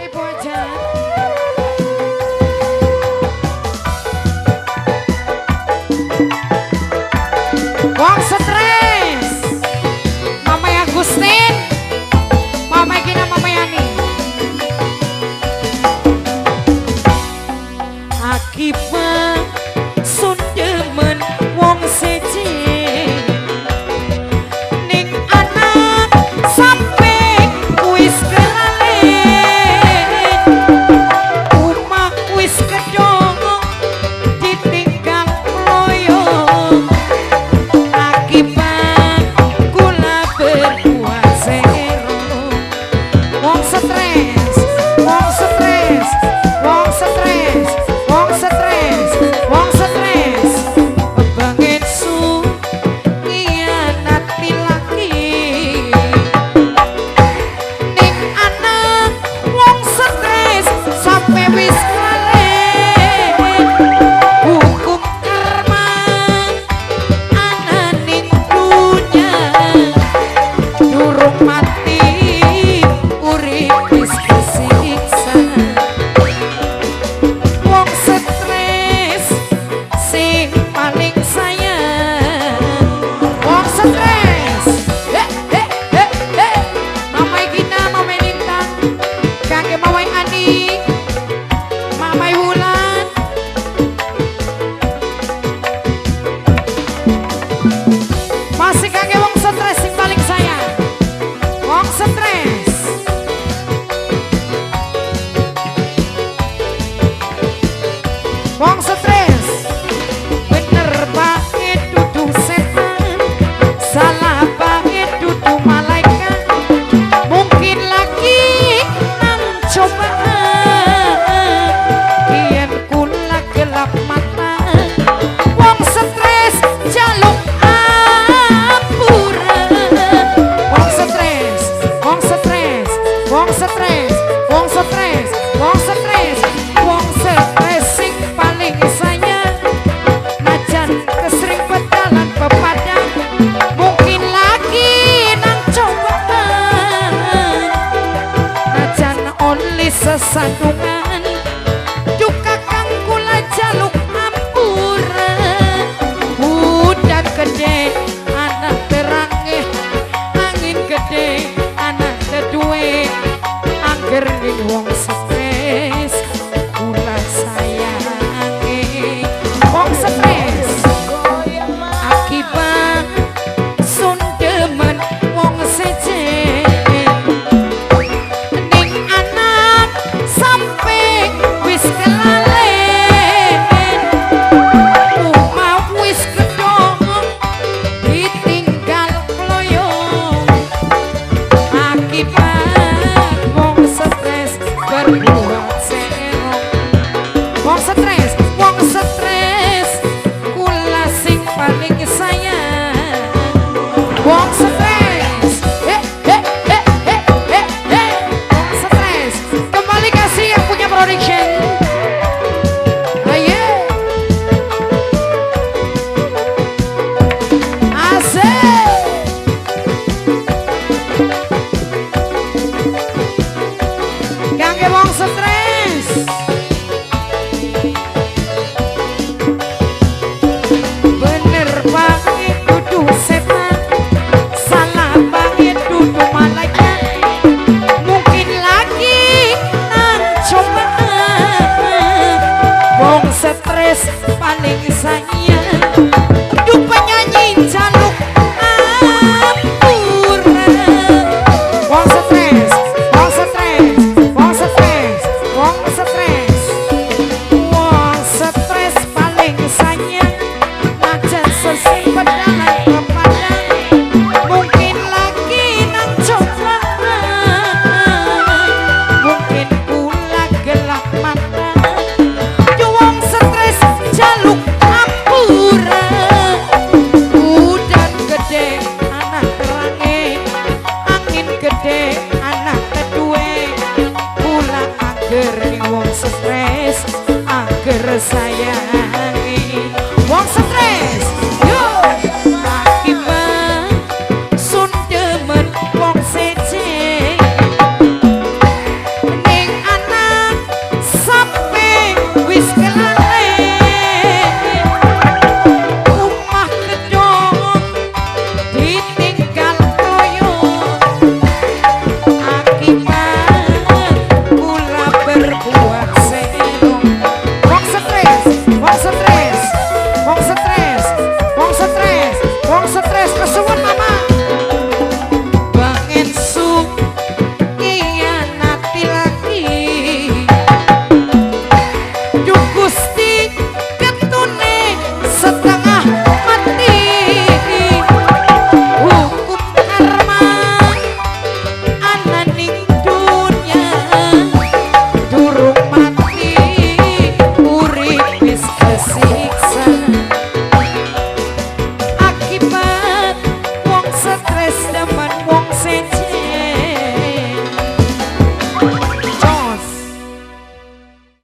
Ibu aja. Wong stres. Mama Agustin. Mama Gina, Mama Yani. Akibat sundemen wong siji. Ning anak sampai wis kelalen. Umah wis kedong ditinggal loyo. Akibat kula berbuat zero. Wong stres, wong stres, wong stres, wong stres, wong stres. Banget su ngianati laki. Ning anak wong stres sampai wis kelalen. Hukum karma ana ning dunya. Durung mati urip wis kesiksa. Wong stres sing paling sayang. Wong stres. Mama Gina, Mama Lintang, Kakek Mama Ani, Mama Wulan. Masih kakek wong stres sing paling sayang. Wong stres. Wong stres. Bener banget dudu setan. Salah banget dudu malaikat. Mungkin lagi nang cobaan. Kian kula gelap mata. Wong stres jaluk ampuran. Wong stres, wong stres, wong stres, wong stres, wong stres, wong stres sing paling sayang. Najan kesering pedalan pepadang. Mungkin lagi nang cobaan. Najan oleh sesandungan. Duka kang kula jaluk ampuran. Udan gede anak terange. Angin gede anak teduwe. Angger ning wong stres kula sayange. Wong stres akibat sundemen wong siji. Ning anak sampai wis kelalen. Umah wis kedong ditinggal loyo. Akibat wong stres berbuat zero. Wong stres kula sing paling sayang.